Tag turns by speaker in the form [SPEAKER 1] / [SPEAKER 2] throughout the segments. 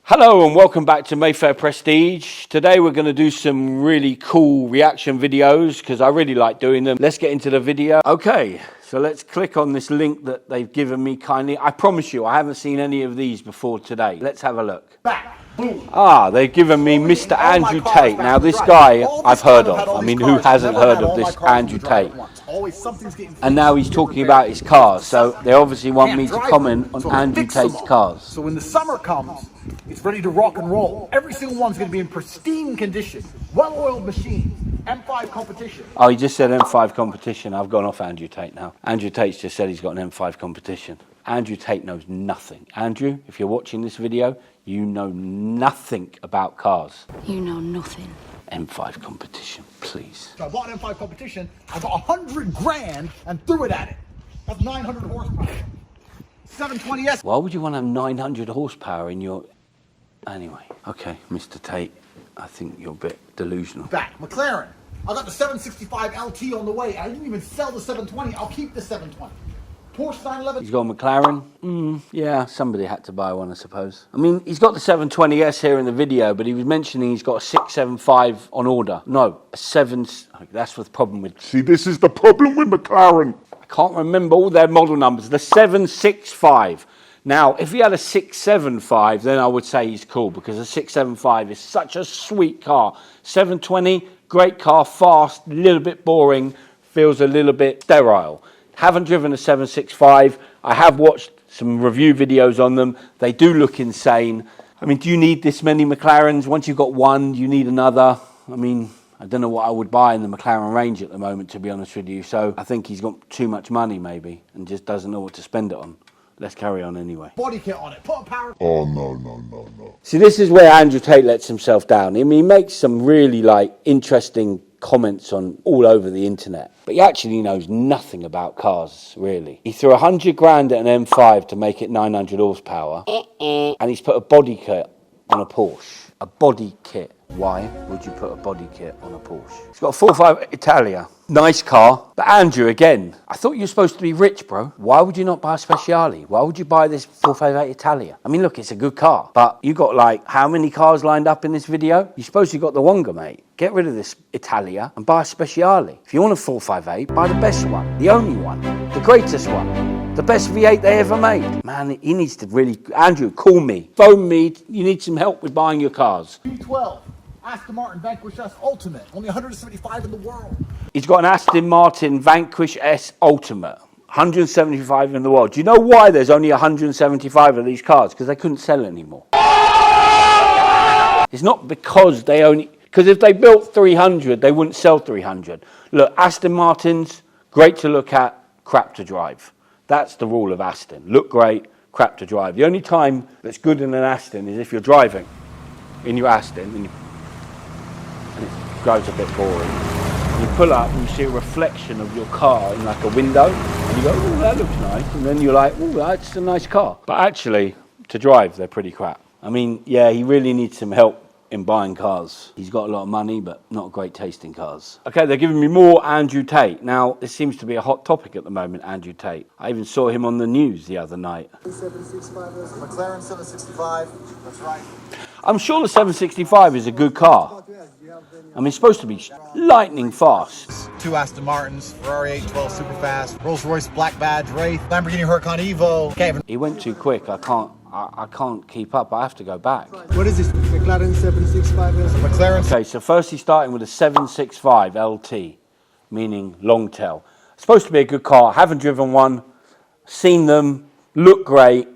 [SPEAKER 1] Hello and welcome back to Mayfair Prestige. Today we're going to do some really cool reaction videos because I really like doing them. Let's get into the video. Okay, so let's click on this link that they've given me kindly. I promise you I haven't seen any of these before today. Let's have a look. They've given me Mr. Andrew Tate. Now this guy I've heard of. I mean, who hasn't heard of this Andrew Tate? And now he's talking about his cars. So they obviously want me to comment on Andrew Tate's cars.
[SPEAKER 2] So when the summer comes, it's ready to rock and roll. Every single one's going to be in pristine condition. Well-oiled machines. M5 competition.
[SPEAKER 1] Oh, he just said M5 competition. I've gone off Andrew Tate now. Andrew Tate's just said he's got an M5 competition. Andrew Tate knows nothing. Andrew, if you're watching this video, you know nothing about cars.
[SPEAKER 3] You know nothing.
[SPEAKER 1] M5 competition, please.
[SPEAKER 2] So I bought an M5 competition, I got 100 grand and threw it at it. That's 900 horsepower. 720S.
[SPEAKER 1] Why would you want to have 900 horsepower in your... Anyway, okay, Mr. Tate, I think you're a bit delusional.
[SPEAKER 2] Back, McLaren. I got the 765 LT on the way. I didn't even sell the 720. I'll keep the 720. Porsche 911.
[SPEAKER 1] He's got a McLaren. Yeah, somebody had to buy one, I suppose. I mean, he's got the 720S here in the video, but he was mentioning he's got a 675 on order. No, a 7... That's the problem with...
[SPEAKER 4] See, this is the problem with McLaren.
[SPEAKER 1] I can't remember all their model numbers. The 765. Now, if he had a 675, then I would say he's cool, because a 675 is such a sweet car. 720, great car, fast, a little bit boring, feels a little bit sterile. Haven't driven a 765. I have watched some review videos on them. They do look insane. I mean, do you need this many McLarens? Once you've got one, you need another. I mean, I don't know what I would buy in the McLaren range at the moment, to be honest with you. So I think he's got too much money, maybe, and just doesn't know what to spend it on. Let's carry on anyway.
[SPEAKER 2] Body kit on it. Put a power...
[SPEAKER 4] Oh, no.
[SPEAKER 1] See, this is where Andrew Tate lets himself down. I mean, he makes some really, interesting comments on all over the internet. But he actually knows nothing about cars, really. He threw 100 grand at an M5 to make it 900 horsepower. And he's put a body kit on a Porsche. A body kit. Why would you put a body kit on a Porsche? It's got a 4.5 Italia. Nice car. But Andrew, again, I thought you were supposed to be rich, bro. Why would you not buy a Speciale? Why would you buy this 4.5 Italia? I mean, look, it's a good car. But you got, how many cars lined up in this video? You suppose you got the Wonga, mate. Get rid of this Italia and buy a Speciale. If you want a 458, buy the best one. The only one. The greatest one. The best V8 they ever made. Man, he needs to really... Andrew, call me. Phone me. You need some help with buying your cars.
[SPEAKER 2] B12. Aston Martin Vanquish S Ultimate. Only 175 in the world.
[SPEAKER 1] He's got an Aston Martin Vanquish S Ultimate. 175 in the world. Do you know why there's only 175 of these cars? Because they couldn't sell anymore. It's not because they only... Because if they built 300, they wouldn't sell 300. Look, Aston Martins, great to look at, crap to drive. That's the rule of Aston. Look great, crap to drive. The only time that's good in an Aston is if you're driving in your Aston and it drives a bit boring. You pull up and you see a reflection of your car in a window and you go, oh, that looks nice. And then you're like, oh, that's a nice car. But actually, to drive, they're pretty crap. I mean, yeah, he really needs some help in buying cars. He's got a lot of money, but not great taste in cars. Okay, they're giving me more Andrew Tate. Now, this seems to be a hot topic at the moment, Andrew Tate. I even saw him on the news the other night.
[SPEAKER 2] 765, McLaren 765, that's right.
[SPEAKER 1] I'm sure the 765 is a good car. I mean, it's supposed to be lightning fast.
[SPEAKER 2] 2 Aston Martins, Ferrari 812 Superfast, Rolls-Royce Black Badge Wraith, Lamborghini Huracan Evo.
[SPEAKER 1] He went too quick. I can't keep up. I have to go back.
[SPEAKER 5] What is this? McLaren 765?
[SPEAKER 2] McLaren.
[SPEAKER 1] Okay, so first he's starting with a 765 LT, meaning long tail. Supposed to be a good car. Haven't driven one. Seen them. Look great.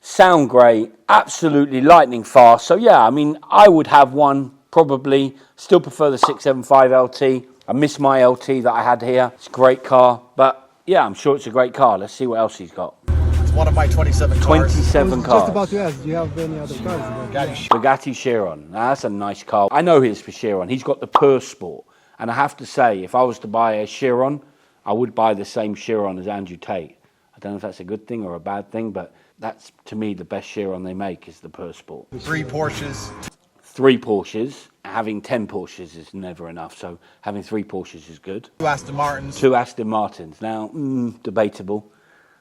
[SPEAKER 1] Sound great. Absolutely lightning fast. So yeah, I mean, I would have one probably. Still prefer the 675 LT. I miss my LT that I had here. It's a great car. But yeah, I'm sure it's a great car. Let's see what else he's got.
[SPEAKER 2] It's one of my 27 cars.
[SPEAKER 1] 27 cars.
[SPEAKER 5] Just about to ask, do you have any other cars?
[SPEAKER 1] Bugatti Chiron. Now, that's a nice car. I know his for Chiron. He's got the Pure Sport. And I have to say, if I was to buy a Chiron, I would buy the same Chiron as Andrew Tate. I don't know if that's a good thing or a bad thing, but that's, to me, the best Chiron they make is the Pure Sport.
[SPEAKER 2] 3 Porsches.
[SPEAKER 1] 3 Porsches. Having 10 Porsches is never enough, so having 3 Porsches is good.
[SPEAKER 2] 2 Aston Martins.
[SPEAKER 1] 2 Aston Martins. Now, debatable.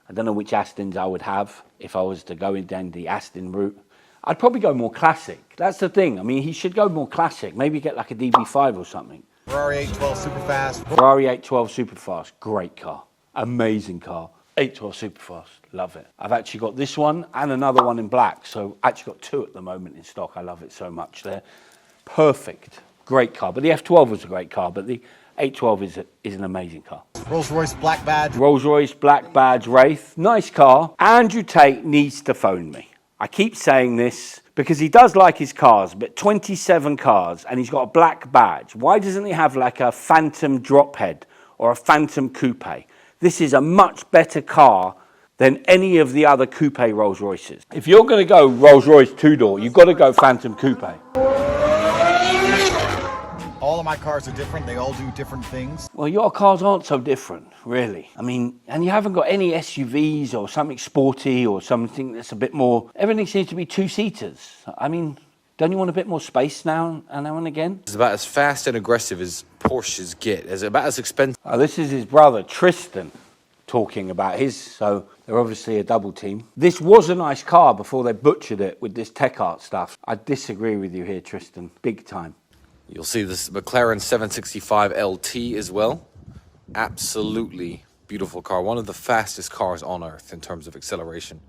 [SPEAKER 1] I don't know which Astons I would have if I was to go down the Aston route. I'd probably go more classic. That's the thing. I mean, he should go more classic. Maybe get like a DB5 or something.
[SPEAKER 2] Ferrari 812 Superfast.
[SPEAKER 1] Ferrari 812 Superfast, great car. Amazing car. 812 Superfast, love it. I've actually got this one and another one in black. So actually got two at the moment in stock. I love it so much. They're perfect. Great car. But the F12 was a great car, but the 812 is an amazing car.
[SPEAKER 2] Rolls-Royce Black Badge.
[SPEAKER 1] Rolls-Royce Black Badge Wraith, nice car. Andrew Tate needs to phone me. I keep saying this because he does like his cars, but 27 cars and he's got a black badge. Why doesn't he have like a Phantom drop head or a Phantom coupe? This is a much better car than any of the other coupe Rolls-Royces. If you're going to go Rolls-Royce two-door, you've got to go Phantom coupe.
[SPEAKER 2] All of my cars are different. They all do different things.
[SPEAKER 1] Well, your cars aren't so different, really. I mean, and you haven't got any SUVs or something sporty or something that's a bit more... Everything seems to be two-seaters. I mean, don't you want a bit more space now and again?
[SPEAKER 3] It's about as fast and aggressive as Porsches get. It's about as expensive.
[SPEAKER 1] This is his brother, Tristan, talking about his, so they're obviously a double team. This was a nice car before they butchered it with this tech art stuff. I disagree with you here, Tristan, big time.
[SPEAKER 3] You'll see this McLaren 765 LT as well. Absolutely beautiful car. One of the fastest cars on earth in terms of acceleration.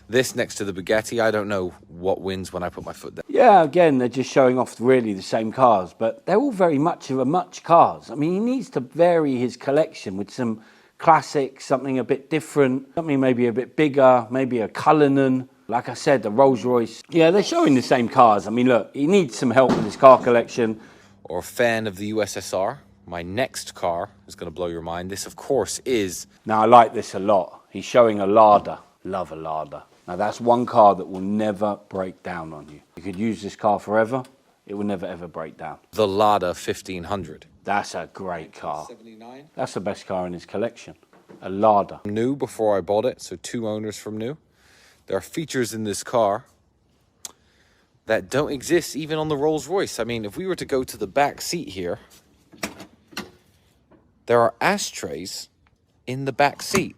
[SPEAKER 3] This next to the Bugatti, I don't know what wins when I put my foot down.
[SPEAKER 1] Yeah, again, they're just showing off really the same cars, but they're all very much of a much cars. I mean, he needs to vary his collection with some classics, something a bit different, something maybe a bit bigger, maybe a Cullinan. Like I said, the Rolls-Royce. Yeah, they're showing the same cars. I mean, look, he needs some help with his car collection.
[SPEAKER 3] Or a fan of the USSR, my next car is going to blow your mind. This, of course, is...
[SPEAKER 1] Now, I like this a lot. He's showing a Lada. Love a Lada. Now, that's one car that will never break down on you. You could use this car forever. It will never, ever break down.
[SPEAKER 3] The Lada 1500.
[SPEAKER 1] That's a great car.
[SPEAKER 3] 79.
[SPEAKER 1] That's the best car in his collection. A Lada.
[SPEAKER 3] New before I bought it, so 2 owners from new. There are features in this car that don't exist even on the Rolls-Royce. I mean, if we were to go to the back seat here, there are ashtrays in the back seat,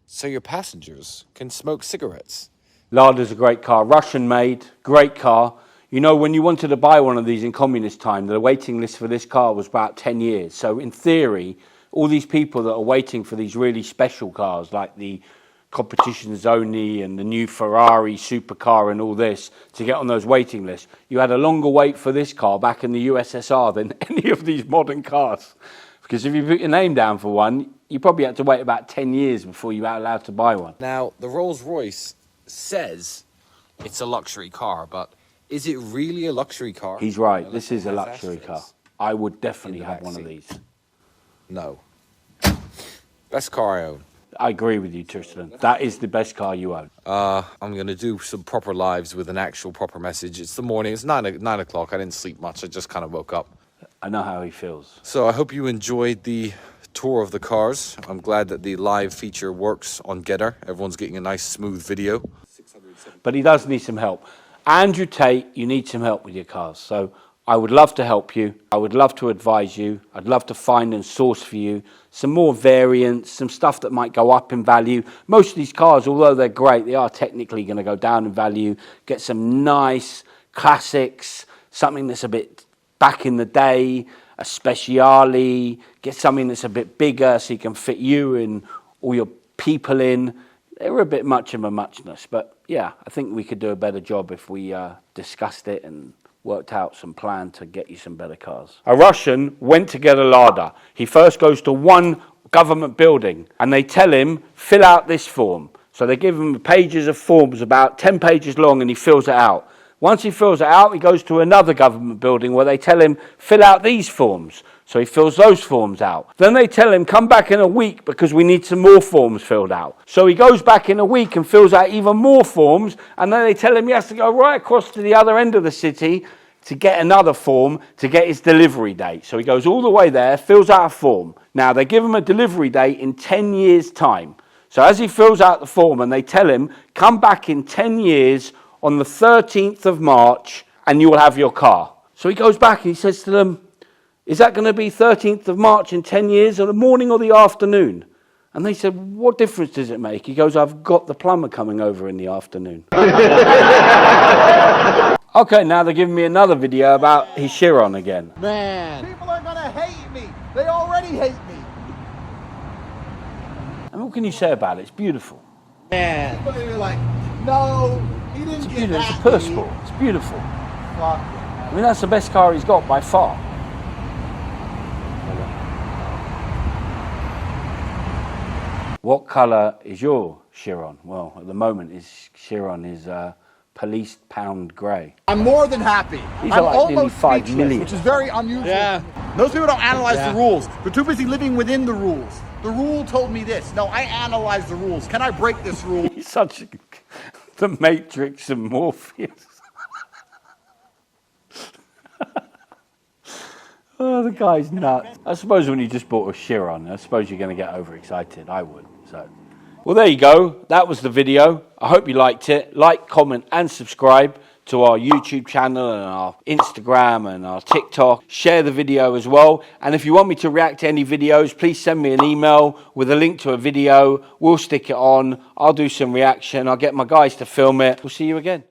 [SPEAKER 3] so your passengers can smoke cigarettes.
[SPEAKER 1] Lada's a great car, Russian-made, great car. You know, when you wanted to buy one of these in communist time, the waiting list for this car was about 10 years. So in theory, all these people that are waiting for these really special cars, like the competitions only and the new Ferrari supercar and all this, to get on those waiting lists, you had a longer wait for this car back in the USSR than any of these modern cars. Because if you put your name down for one, you probably had to wait about 10 years before you were allowed to buy one.
[SPEAKER 3] Now, the Rolls-Royce says it's a luxury car, but is it really a luxury car?
[SPEAKER 1] He's right, this is a luxury car. I would definitely have one of these.
[SPEAKER 3] No. Best car I own.
[SPEAKER 1] I agree with you, Tristan. That is the best car you own.
[SPEAKER 3] I'm going to do some proper lives with an actual proper message. It's the morning. It's 9 o'clock. I didn't sleep much. I just kind of woke up.
[SPEAKER 1] I know how he feels.
[SPEAKER 3] So I hope you enjoyed the tour of the cars. I'm glad that the live feature works on Getter. Everyone's getting a nice, smooth video.
[SPEAKER 1] But he does need some help. Andrew Tate, you need some help with your cars. So I would love to help you. I would love to advise you. I'd love to find and source for you some more variants, some stuff that might go up in value. Most of these cars, although they're great, they are technically going to go down in value. Get some nice classics, something that's a bit back in the day, a Speciale. Get something that's a bit bigger so you can fit you and all your people in. They were a bit much of a muchness, but yeah, I think we could do a better job if we discussed it and worked out some plan to get you some better cars. A Russian went to get a Lada. He first goes to one government building and they tell him, fill out this form. So they give him pages of forms, about 10 pages long, and he fills it out. Once he fills it out, he goes to another government building where they tell him, fill out these forms. So he fills those forms out. Then they tell him, come back in a week because we need some more forms filled out. So he goes back in a week and fills out even more forms. And then they tell him he has to go right across to the other end of the city to get another form to get his delivery date. So he goes all the way there, fills out a form. Now, they give him a delivery date in 10 years' time. So as he fills out the form and they tell him, come back in 10 years on the 13th of March and you will have your car. So he goes back and he says to them, is that going to be 13th of March in 10 years, or the morning or the afternoon? And they said, what difference does it make? He goes, I've got the plumber coming over in the afternoon. Okay, now they're giving me another video about his Chiron again.
[SPEAKER 5] Man.
[SPEAKER 2] People are gonna hate me. They already hate me.
[SPEAKER 1] And what can you say about it? It's beautiful.
[SPEAKER 5] Man.
[SPEAKER 2] People are like, no, he didn't get
[SPEAKER 1] Beautiful. It's a
[SPEAKER 2] that.
[SPEAKER 1] Percival. It's beautiful.
[SPEAKER 2] Fuck.
[SPEAKER 1] I mean, that's the best car he's got by far. What colour is your Chiron? Well, at the moment, his Chiron is policed pound grey.
[SPEAKER 2] I'm more than happy.
[SPEAKER 1] These
[SPEAKER 2] I'm
[SPEAKER 1] are like nearly
[SPEAKER 2] almost
[SPEAKER 1] 5
[SPEAKER 2] speechless,
[SPEAKER 1] million.
[SPEAKER 2] which is very unusual.
[SPEAKER 5] Yeah.
[SPEAKER 2] Most people don't analyze
[SPEAKER 5] Yeah.
[SPEAKER 2] the rules. They're too busy living within the rules. The rule told me this. No, I analyze the rules. Can I break this rule?
[SPEAKER 1] He's such the Matrix and Morpheus. Oh, the guy's nuts. I suppose when you just bought a Chiron, I suppose you're going to get overexcited. I would. So, well, there you go. That was the video. I hope you liked it. Like, comment, and subscribe to our YouTube channel and our Instagram and our TikTok. Share the video as well. And if you want me to react to any videos, please send me an email with a link to a video. We'll stick it on. I'll do some reaction. I'll get my guys to film it. We'll see you again.